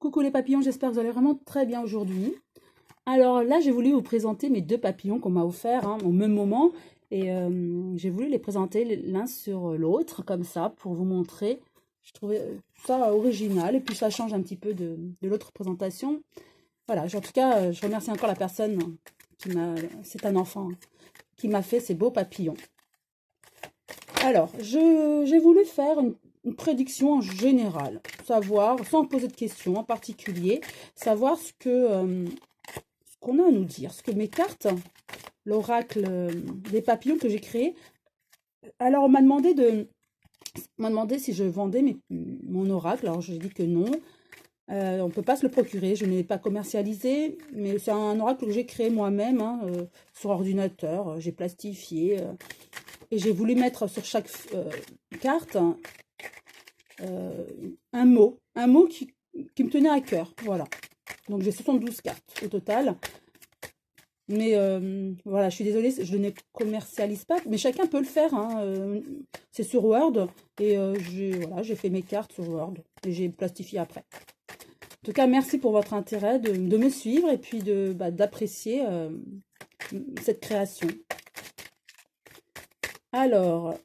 Coucou les papillons, j'espère que vous allez vraiment très bien aujourd'hui. Alors là, j'ai voulu vous présenter mes deux papillons qu'on m'a offerts au même moment. Et j'ai voulu les présenter l'un sur l'autre, comme ça, pour vous montrer. Je trouvais ça original et puis ça change un petit peu de l'autre présentation. Voilà, en tout cas, je remercie encore la personne qui m'a... C'est un enfant qui m'a fait ces beaux papillons. Alors, j'ai voulu faire une prédiction en général, savoir, sans poser de questions en particulier, savoir ce qu'on a à nous dire, ce que mes cartes, l'oracle des papillons que j'ai créé. Alors, on m'a demandé si je vendais mon oracle. Alors, je dis que non. On ne peut pas se le procurer, je ne l'ai pas commercialisé, mais c'est un oracle que j'ai créé moi-même sur ordinateur. J'ai plastifié et j'ai voulu mettre sur chaque carte un mot qui me tenait à cœur. Voilà. Donc j'ai 72 cartes au total. Mais voilà, je suis désolée, je ne commercialise pas, mais chacun peut le faire. C'est sur Word et j'ai fait mes cartes sur Word et j'ai plastifié après. En tout cas, merci pour votre intérêt de me suivre et puis d'apprécier cette création. Alors,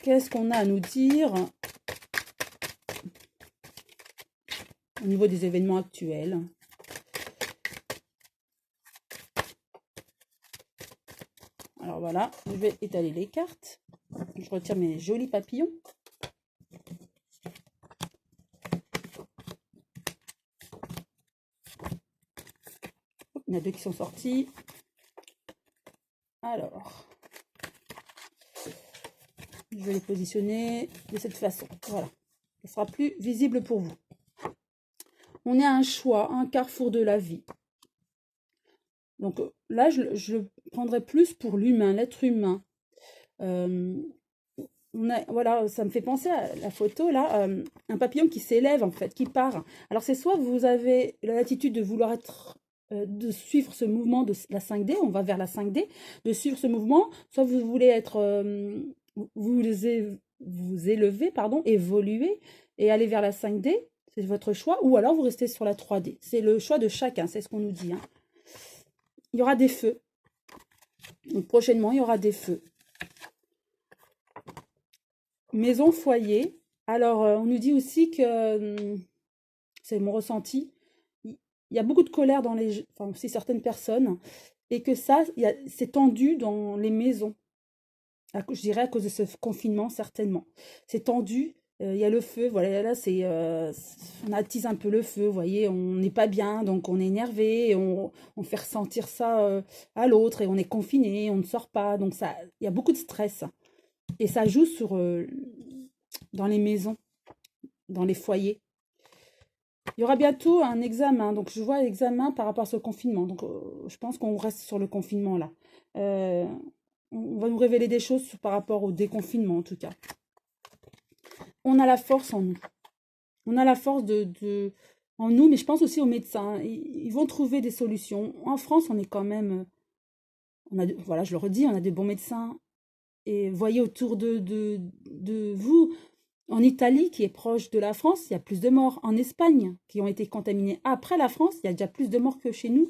qu'est-ce qu'on a à nous dire au niveau des événements actuels? Alors voilà, je vais étaler les cartes. Je retire mes jolis papillons. Il y en a deux qui sont sortis. Alors, je vais les positionner de cette façon. Voilà, ça sera plus visible pour vous. On est à un choix, un carrefour de la vie. Donc là, je le prendrai plus pour l'humain, l'être humain. Voilà, ça me fait penser à la photo, là, un papillon qui s'élève, en fait, qui part. Alors, c'est soit vous avez l'attitude de vouloir de suivre ce mouvement de la 5D, on va vers la 5D, de suivre ce mouvement, soit vous voulez être, vous élever, pardon, évoluer et aller vers la 5D, c'est votre choix, ou alors vous restez sur la 3D. C'est le choix de chacun, c'est ce qu'on nous dit. Il y aura des feux. Donc, prochainement, il y aura des feux. Maison, foyer. Alors, on nous dit aussi que, c'est mon ressenti, il y a beaucoup de colère dans enfin, aussi certaines personnes, et que ça, c'est tendu dans les maisons. Je dirais à cause de ce confinement, certainement. C'est tendu, il y a le feu, voilà, là, on attise un peu le feu, vous voyez, on n'est pas bien, donc on est énervé, et on fait ressentir ça à l'autre, et on est confiné, on ne sort pas, donc ça, il y a beaucoup de stress. Et ça joue dans les maisons, dans les foyers. Il y aura bientôt un examen, donc je vois l'examen par rapport à ce confinement. Donc je pense qu'on reste sur le confinement là. On va nous révéler des choses par rapport au déconfinement en tout cas. On a la force en nous. On a la force en nous, mais je pense aussi aux médecins. Ils vont trouver des solutions. En France, on est quand même, voilà, je le redis, on a des bons médecins. Et voyez autour de vous, en Italie, qui est proche de la France, il y a plus de morts. En Espagne, qui ont été contaminés après la France, il y a déjà plus de morts que chez nous.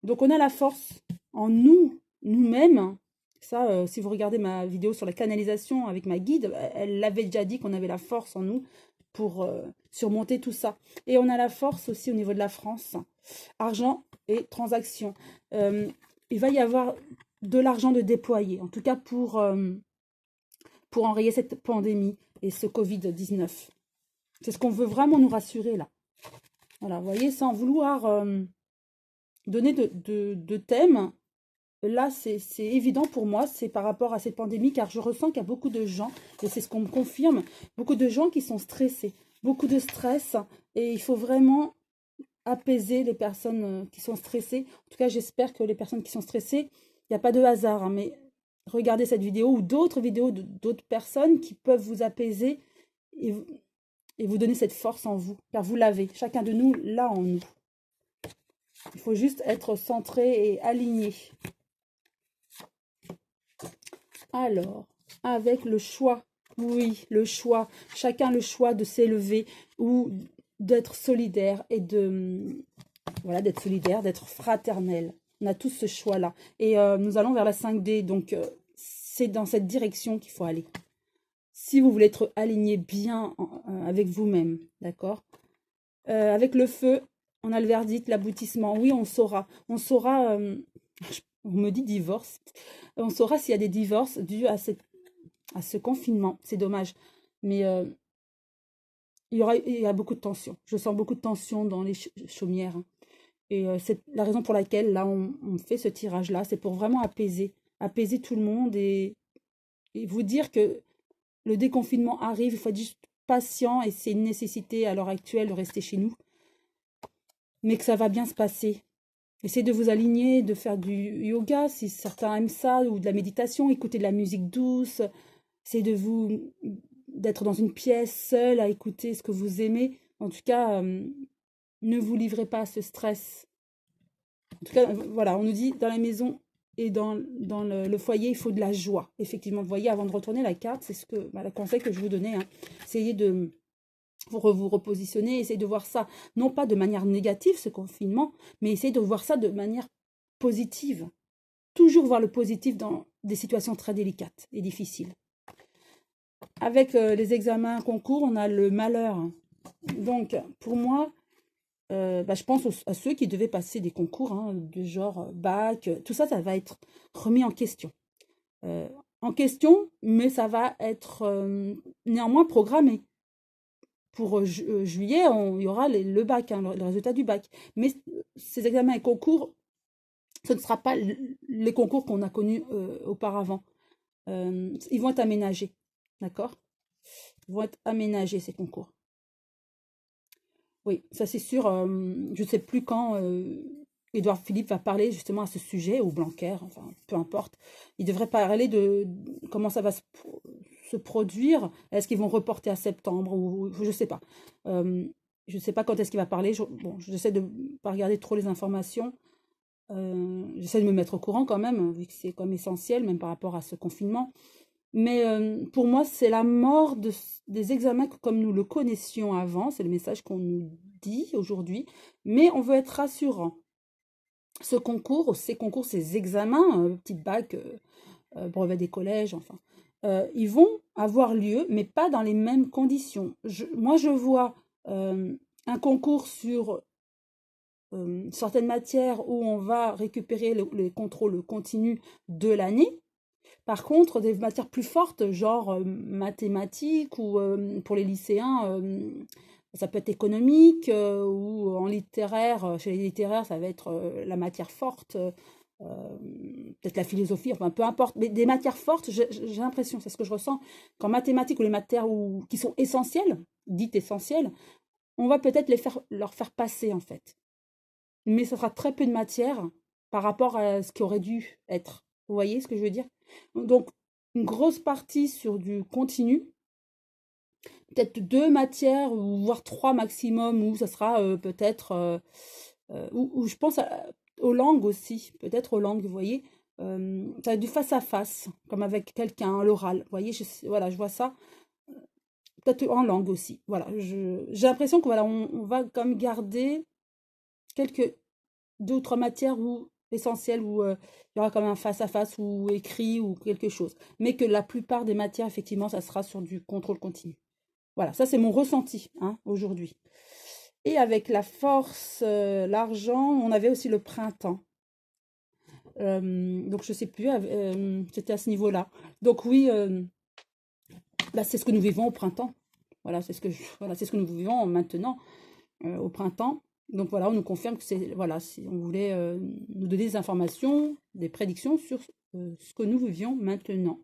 Donc on a la force en nous, nous-mêmes. Ça, si vous regardez ma vidéo sur la canalisation avec ma guide, elle l'avait déjà dit qu'on avait la force en nous pour surmonter tout ça. Et on a la force aussi au niveau de la France. Argent et transactions. Il va y avoir de l'argent de déployer, en tout cas pour enrayer cette pandémie et ce Covid-19. C'est ce qu'on veut vraiment nous rassurer là. Voilà, vous voyez, sans vouloir donner de thème, là c'est évident pour moi, c'est par rapport à cette pandémie, car je ressens qu'il y a beaucoup de gens, et c'est ce qu'on me confirme, beaucoup de gens qui sont stressés, beaucoup de stress, et il faut vraiment apaiser les personnes qui sont stressées. En tout cas, j'espère que les personnes qui sont stressées, il n'y a pas de hasard, mais regardez cette vidéo ou d'autres vidéos d'autres personnes qui peuvent vous apaiser et vous donner cette force en vous, car vous l'avez, chacun de nous l'a en nous. Il faut juste être centré et aligné. Alors, avec le choix, oui, le choix, chacun le choix de s'élever ou d'être solidaire et voilà, d'être solidaire, d'être fraternel. On a tous ce choix-là. Et nous allons vers la 5D, donc c'est dans cette direction qu'il faut aller. Si vous voulez être aligné bien avec vous-même, d'accord? Avec le feu, on a le verdict, l'aboutissement. Oui, on saura. On saura, on me dit divorce. On saura s'il y a des divorces dus à ce confinement. C'est dommage. Mais il y a beaucoup de tension. Je sens beaucoup de tension dans les chaumières. Et c'est la raison pour laquelle, là, on fait ce tirage-là. C'est pour vraiment apaiser tout le monde et vous dire que le déconfinement arrive. Il faut être juste patient et c'est une nécessité à l'heure actuelle de rester chez nous. Mais que ça va bien se passer. Essayez de vous aligner, de faire du yoga si certains aiment ça, ou de la méditation, écouter de la musique douce. Essayez d'être dans une pièce seule à écouter ce que vous aimez. En tout cas, ne vous livrez pas à ce stress. En tout cas, voilà, on nous dit dans la maison et dans le foyer, il faut de la joie. Effectivement, vous voyez, avant de retourner la carte, c'est le conseil que je vous donnais. Hein. Essayez de vous repositionner, essayez de voir ça, non pas de manière négative, ce confinement, mais essayez de voir ça de manière positive. Toujours voir le positif dans des situations très délicates et difficiles. Avec les examens concours, on a le malheur. Donc, pour moi, je pense à ceux qui devaient passer des concours, hein, du genre bac, tout ça, ça va être remis en question. Mais ça va être néanmoins programmé. Pour juillet, il y aura le bac, hein, le résultat du bac. Mais ces examens et concours, ce ne sera pas les concours qu'on a connus auparavant. Ils vont être aménagés, d'accord? Ils vont être aménagés, ces concours. Oui, ça c'est sûr. Je ne sais plus quand Édouard Philippe va parler justement à ce sujet, ou Blanquer, enfin, peu importe. Il devrait parler de comment ça va se produire. Est-ce qu'ils vont reporter à septembre ou je ne sais pas. Je ne sais pas quand est-ce qu'il va parler. Bon, j'essaie de ne pas regarder trop les informations. J'essaie de me mettre au courant quand même, vu que c'est comme essentiel, même par rapport à ce confinement. Mais pour moi, c'est la mort des examens comme nous le connaissions avant. C'est le message qu'on nous dit aujourd'hui. Mais on veut être rassurant. Ces concours, ces examens, petit bac, brevet des collèges, enfin, ils vont avoir lieu, mais pas dans les mêmes conditions. Moi, je vois un concours sur certaines matières où on va récupérer les contrôles continus de l'année. Par contre, des matières plus fortes, genre mathématiques ou pour les lycéens, ça peut être économique ou en littéraire. Chez les littéraires, ça va être la matière forte, peut-être la philosophie, enfin peu importe. Mais des matières fortes, j'ai l'impression, c'est ce que je ressens, qu'en mathématiques ou les matières qui sont essentielles, dites essentielles, on va peut-être leur faire passer en fait. Mais ça sera très peu de matière par rapport à ce qui aurait dû être. Vous voyez ce que je veux dire? Donc, une grosse partie sur du continu, peut-être 2 matières, ou voire 3 maximum, où ça sera peut-être, ou je pense aux langues aussi, peut-être aux langues, vous voyez, ça va être du face à face, comme avec quelqu'un, l'oral, vous voyez, voilà, je vois ça, peut-être en langue aussi, voilà, j'ai l'impression que voilà, on va quand même garder quelques 2 ou 3 matières essentielles où il y aura comme un face-à-face ou écrit ou quelque chose. Mais que la plupart des matières, effectivement, ça sera sur du contrôle continu. Voilà, ça c'est mon ressenti hein, aujourd'hui. Et avec la force, l'argent, on avait aussi le printemps. Donc je ne sais plus, c'était à ce niveau-là. Donc oui, c'est ce que nous vivons au printemps. Voilà, c'est ce que nous vivons maintenant au printemps. Donc voilà, on nous confirme que si on voulait nous donner des informations, des prédictions sur ce que nous vivions maintenant.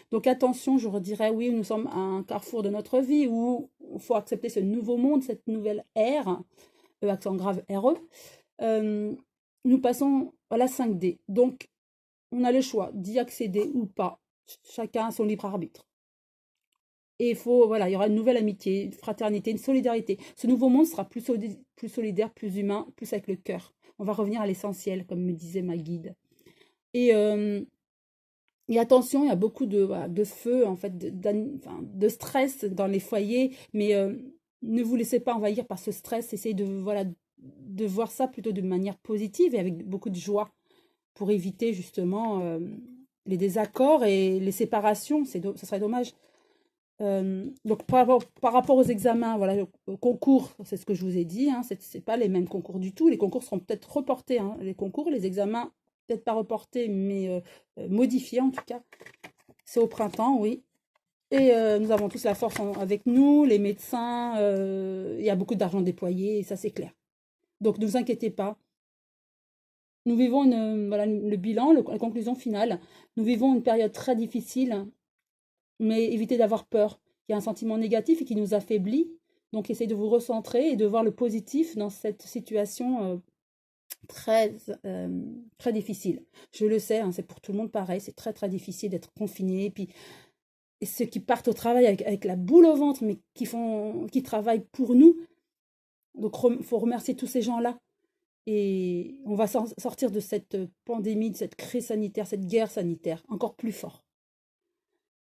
Donc attention, je redirais, oui, nous sommes à un carrefour de notre vie où il faut accepter ce nouveau monde, cette nouvelle ère, accent grave RE. Nous passons à la 5D. Donc, on a le choix d'y accéder ou pas. Chacun a son libre arbitre. Et voilà, il y aura une nouvelle amitié, une fraternité, une solidarité. Ce nouveau monde sera plus solidaire, plus humain, plus avec le cœur. On va revenir à l'essentiel, comme me disait ma guide. Et attention, il y a beaucoup de feu, en fait, de stress dans les foyers, mais ne vous laissez pas envahir par ce stress. Essayez de, voilà, de voir ça plutôt de manière positive et avec beaucoup de joie pour éviter justement les désaccords et les séparations. Ça serait dommage. Donc par rapport aux examens, voilà, au concours, c'est ce que je vous ai dit, hein, c'est pas les mêmes concours du tout. Les concours seront peut-être reportés, hein, les concours, les examens, peut-être pas reportés, mais modifiés en tout cas. C'est au printemps, oui. Et nous avons tous la force avec nous, les médecins, il y a beaucoup d'argent déployé, et ça c'est clair. Donc ne vous inquiétez pas. Nous vivons voilà, le bilan, la conclusion finale. Nous vivons une période très difficile, mais évitez d'avoir peur. Il y a un sentiment négatif et qui nous affaiblit. Donc essayez de vous recentrer et de voir le positif dans cette situation très, très difficile. Je le sais, hein, c'est pour tout le monde pareil, c'est très très difficile d'être confiné. Et puis et ceux qui partent au travail avec la boule au ventre, mais qui travaillent pour nous. Donc il faut remercier tous ces gens-là. Et on va sortir de cette pandémie, de cette crise sanitaire, cette guerre sanitaire, encore plus fort.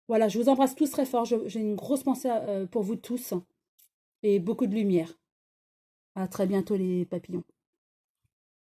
Voilà, je vous embrasse tous très fort. J'ai une grosse pensée pour vous tous et beaucoup de lumière. À très bientôt les papillons.